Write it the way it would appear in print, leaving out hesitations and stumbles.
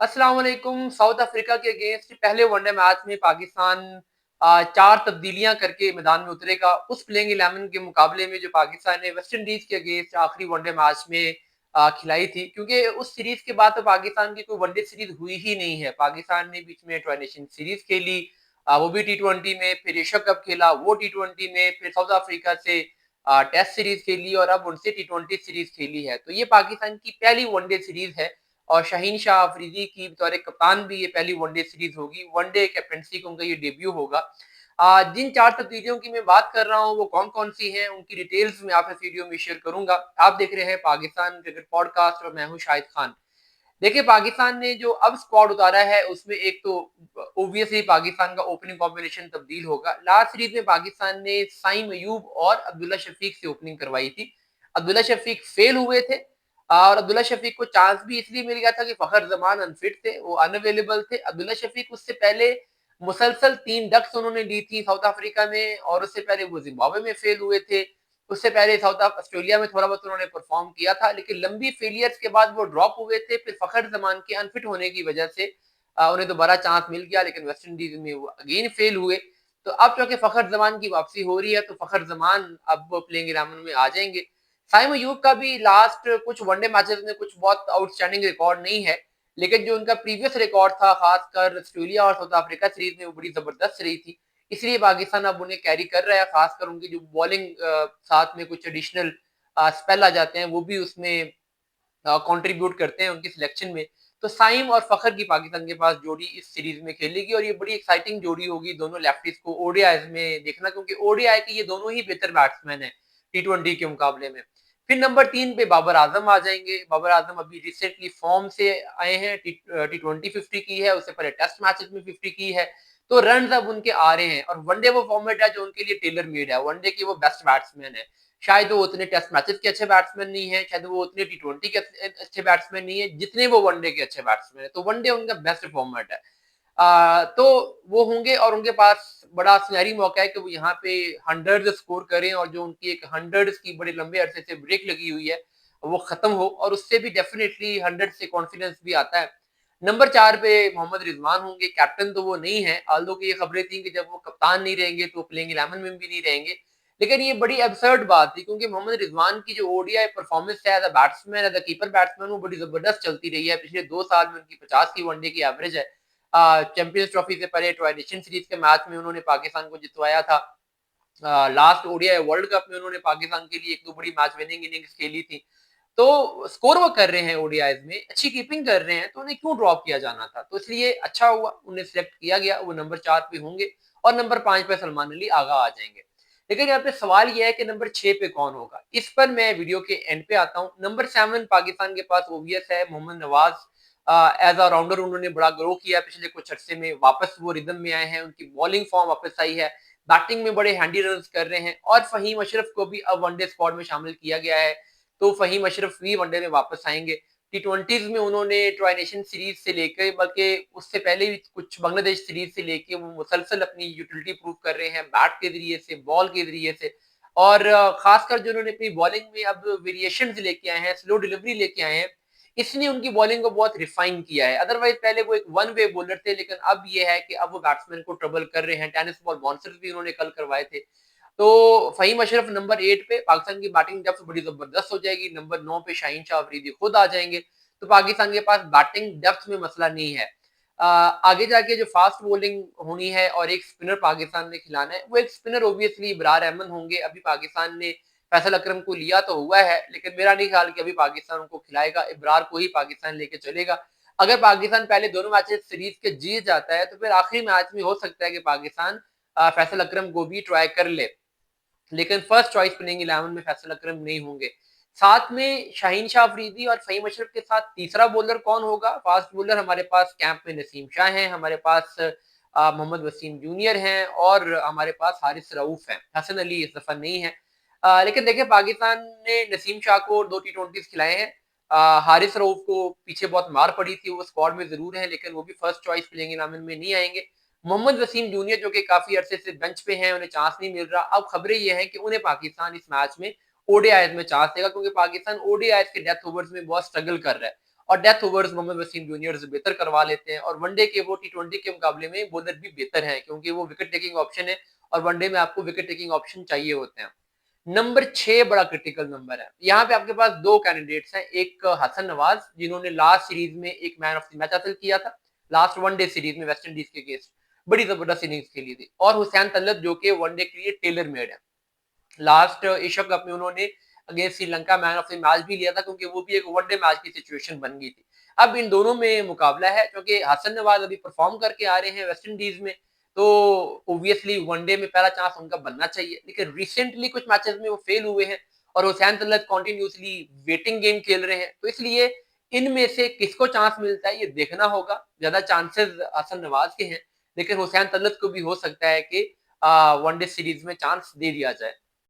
अस्सलाम वालेकुम। South Africa के अगेंस्ट पहले वनडे मैच में पाकिस्तान 4 तब्दीलियां करके मैदान में उतरेगा। उस प्लेइंग 11 के मुकाबले में जो पाकिस्तान ने वेस्ट इंडीज के अगेंस्ट आखिरी वनडे मैच में खिलाई थी, क्योंकि उस सीरीज के बाद तो पाकिस्तान की कोई वनडे सीरीज हुई ही नहीं है। पाकिस्तान ने बीच में ट्राई नेशन सीरीज खेली, वो भी टी20 में, फिर एशिया कप खेला वो टी20 में, फिर साउथ अफ्रीका से टेस्ट सीरीज खेली और अब उनसे टी20 सीरीज खेली है। तो ये पाकिस्तान की पहली वनडे सीरीज है और शाहीन शाह अफरीदी की बतौर कप्तान भी ये पहली वनडे सीरीज होगी। वनडे कैप्टनसी का उनका ये डेब्यू होगा। जिन 4 तब्दीलियों की मैं बात कर रहा हूँ वो कौन-कौन सी हैं, उनकी डिटेल्स मैं आपसे इस वीडियो में शेयर करूँगा। आप देख रहे हैं पाकिस्तान क्रिकेट पॉडकास्ट और मैं हूँ शाहिद खान। देखिए, पाकिस्तान ने जो अब स्क्वाड उतारा है उसमें एक तो ऑब्वियसली पाकिस्तान का ओपनिंग कॉम्बिनेशन तब्दील होगा। लास्ट सीरीज में पाकिस्तान ने साइम अयूब और अब्दुल्ला शफीक से ओपनिंग करवाई थी। अब्दुल्ला शफीक फेल हुए थे और अब्दुल्ला शफीक को चांस भी इसलिए मिल गया था कि फखर जमान अनफिट थे, वो अनअवेलेबल थे। अब्दुल्ला शफीक उससे पहले मुसलसल 3 डक्स उन्होंने ली थी साउथ अफ्रीका में और उससे पहले वो जिम्बाब्वे में फेल हुए थे। उससे पहले साउथ ऑस्ट्रेलिया में थोड़ा बहुत उन्होंने परफॉर्म किया था, लेकिन लंबी फेलियर्स के बाद वो ड्रॉप हुए थे। फिर फखर जमान के अनफिट होने की वजह से उन्हें दोबारा चांस मिल गया, लेकिन वेस्ट इंडीज में वो अगेन फेल हुए। तो अब चूंकि फखर जमान की वापसी हो रही है तो फखर जमान अब प्लेइंग 11 में आ जाएंगे। साइम अयूब का भी लास्ट कुछ वनडे मैचेस में कुछ बहुत आउटस्टैंडिंग रिकॉर्ड नहीं है, लेकिन जो उनका प्रीवियस रिकॉर्ड था खासकर ऑस्ट्रेलिया और साउथ अफ्रीका सीरीज में वो बड़ी जबरदस्त रही थी। इसलिए पाकिस्तान अब उन्हें कैरी कर रहा है, खासकर उनकी जो बॉलिंग साथ में कुछ एडिशनल स्पेल आ जाते हैं वो भी उसमें कंट्रीब्यूट करते हैं उनकी सिलेक्शन में। तो साइम और फखर की पाकिस्तान के पास जोड़ी इस सीरीज में खेलेगी और ये बड़ी एक्साइटिंग जोड़ी होगी दोनों लेफ्टीज को ओडीआईज में देखना, क्योंकि ओडीआई के ये दोनों ही बेहतर बैट्समैन हैं टी20 के मुकाबले में। फिर नंबर 3 पे बाबर आजम आ जाएंगे। बाबर आजम अभी रिसेंटली फॉर्म से आए हैं, टी20 50 की है, उससे पहले टेस्ट मैचेस में 50 की है। तो रन अब उनके आ रहे हैं और वनडे वो फॉर्मेट है जो उनके लिए टेलर मेड है। वनडे के वो बेस्ट बैट्समैन है। शायद वो उतने टेस्ट मैचेस के अच्छे बैट्समैन नहीं है, शायद वो उतने टी20 के अच्छे बैट्समैन नहीं है जितने वो वनडे के अच्छे बैट्समैन है। तो वनडे उनका बेस्ट फॉर्मेट है। तो वो होंगे और उनके पास बड़ा सुनहरी मौका है कि वो यहाँ पे हंड्रेड स्कोर करें और जो उनकी एक हंड्रेड की बड़े लंबे अरसे से ब्रेक लगी हुई है वो खत्म हो और उससे भी डेफिनेटली हंड्रेड से कॉन्फिडेंस भी आता है। नंबर 4 पे मोहम्मद रिजवान होंगे। कैप्टन तो वो नहीं है, ऑल्दो की ये खबरें थी कि जब वो कप्तान नहीं रहेंगे तो प्लेइंग 11 में भी नहीं रहेंगे, लेकिन ये बड़ी एब्सर्ड बात थी क्योंकि मोहम्मद रिजवान की जो ओडीआई परफॉर्मेंस है as a batsman, as a keeper batsman, वो बड़ी जबरदस्त चलती रही है। पिछले 2 साल में उनकी 50 की वनडे की एवरेज है। चैंपियंस ट्रॉफी से पहले ट्राई नेशन सीरीज के मैच में उन्होंने पाकिस्तान को जितवाया था। लास्ट ओडीआई वर्ल्ड कप में उन्होंने पाकिस्तान के लिए 1-2 बड़ी मैच विनिंग इनिंग्स खेली थी। तो स्कोर वो कर रहे हैं ओडीआईज में, अच्छी कीपिंग कर रहे हैं, तो उन्हें क्यों ड्रॉप किया जाना था? तो इसलिए अच्छा हुआ उन्हें सिलेक्ट किया गया। वो नंबर 4 पे होंगे और नंबर 5 पे सलमान अली आगा आ जाएंगे। लेकिन यहाँ पे सवाल ये है कि नंबर 6 पे कौन होगा? इस पर मैं वीडियो के एंड पे आता हूँ। नंबर 7 पाकिस्तान के पास ओबीएस है, Mohammad Nawaz. As a rounder उन्होंने बड़ा ग्रो किया पिछले कुछ अरसे में, वापस वो रिदम में आए हैं, उनकी बॉलिंग फॉर्म वापस आई है, बैटिंग में बड़े हैंडी रन कर रहे हैं और फहीम अशरफ को भी अब वनडे स्क्वाड में शामिल किया गया है। तो फहीम अशरफ भी वनडे में वापस आएंगे। टी20 में उन्होंने ट्राई नेशन सीरीज से लेकर, बल्कि उससे पहले भी कुछ बांग्लादेश सीरीज से लेके वो मुसलसल अपनी यूटिलिटी प्रूव कर रहे हैं बैट के जरिए से, बॉल के जरिए से। और खासकर जो उन्होंने अपनी बॉलिंग में अब वेरिएशन लेके आए हैं, स्लो डिलीवरी लेके आए हैं, इसने उनकी बॉलिंग को बहुत रिफाइन किया है। अदरवाइज पहले वो एक वन वे बॉलर थे, लेकिन अब ये है कि अब वो बैट्समैन को ट्रबल कर रहे हैं। टेनिस बॉल बाउंसर्स भी उन्होंने कल करवाए थे। तो फहीम अशरफ नंबर 8 पे, पाकिस्तान की बैटिंग डेप्थ बड़ी जबरदस्त हो जाएगी। नंबर 9 पे शाहीन शाह अफरीदी खुद आ जाएंगे। तो पाकिस्तान के पास बैटिंग डेप्थ में मसला नहीं है। आगे जाके जो फास्ट बॉलिंग होनी है और एक स्पिनर पाकिस्तान ने खिलाना है, वो एक स्पिनर ऑब्वियसली इब्रार अहमद होंगे। अभी पाकिस्तान ने फैसल अकरम को लिया तो हुआ है, लेकिन मेरा नहीं ख्याल कि अभी पाकिस्तान उनको खिलाएगा। इब्रार को ही पाकिस्तान लेके चलेगा। अगर पाकिस्तान पहले दोनों मैचेस सीरीज के जीत जाता है तो फिर आखिरी मैच में हो सकता है कि पाकिस्तान फैसल अकरम को भी ट्राई कर ले, लेकिन फर्स्ट चॉइस प्लेइंग 11 में फैसल अकरम नहीं होंगे। साथ में शाहीन शाह अफरीदी और फहीम अशरफ के साथ तीसरा बॉलर कौन होगा? फास्ट बॉलर हमारे पास कैंप में नसीम शाह हैं, हमारे पास मोहम्मद वसीम जूनियर हैं और हमारे पास हारिस रऊफ हैं। हसन अली इस दफा नहीं है। लेकिन देखिए, पाकिस्तान ने नसीम शाह को 2 टी20 खिलाए हैं। हारिस रऊफ को पीछे बहुत मार पड़ी थी, वो स्क्वाड में जरूर है लेकिन वो भी फर्स्ट चॉइस प्लेइंग 11 में नहीं आएंगे। मोहम्मद वसीम जूनियर जो कि काफी अरसे से बेंच पे हैं, उन्हें चांस नहीं मिल रहा। अब खबरें ये हैं कि उन्हें पाकिस्तान इस मैच में ओडीआईज में चांस देगा, क्योंकि पाकिस्तान ओडीआईज के डेथ ओवर्स में बहुत स्ट्रगल कर रहा है और death overs Mohammad Wasim junior बेहतर करवा लेते हैं और वनडे के वो टी20 के मुकाबले में बॉलर भी बेहतर हैं क्योंकि वो विकेट टेकिंग ऑप्शन है और वनडे में आपको विकेट टेकिंग ऑप्शन चाहिए होते हैं। नंबर 6 बड़ा क्रिटिकल नंबर है। यहाँ पे आपके पास 2 कैंडिडेट्स हैं, एक हसन नवाज जिन्होंने लास्ट सीरीज में एक मैन ऑफ द मैच हासिल किया था, लास्ट वनडे सीरीज में वेस्ट इंडीज के अगेंस्ट बड़ी जबरदस्त इनिंग्स खेली थी और हुसैन तलत जो कि वनडे के लिए टेलर मेड है। लास्ट एशिया कप में उन्होंने against Sri Lanka man of the match भी लिया था क्योंकि वो भी एक वनडे मैच की सिचुएशन बन गई थी। अब इन दोनों में मुकाबला है क्योंकि हसन नवाज अभी परफॉर्म करके आ रहे हैं वेस्ट इंडीज में, तो ऑब्वियसली वनडे में पहला चांस उनका बनना चाहिए, लेकिन रिसेंटली कुछ मैचेस में वो फेल हुए हैं और Hussain Talat continuously waiting game खेल रहे हैं, तो इसलिए इनमें से किसको चांस मिलता है ये देखना होगा। ज्यादा चांसेस हसन नवाज के हैं, लेकिन हुसैन तलत को भी हो सकता है कि वनडे सीरीज में चांस दे दिया जाए।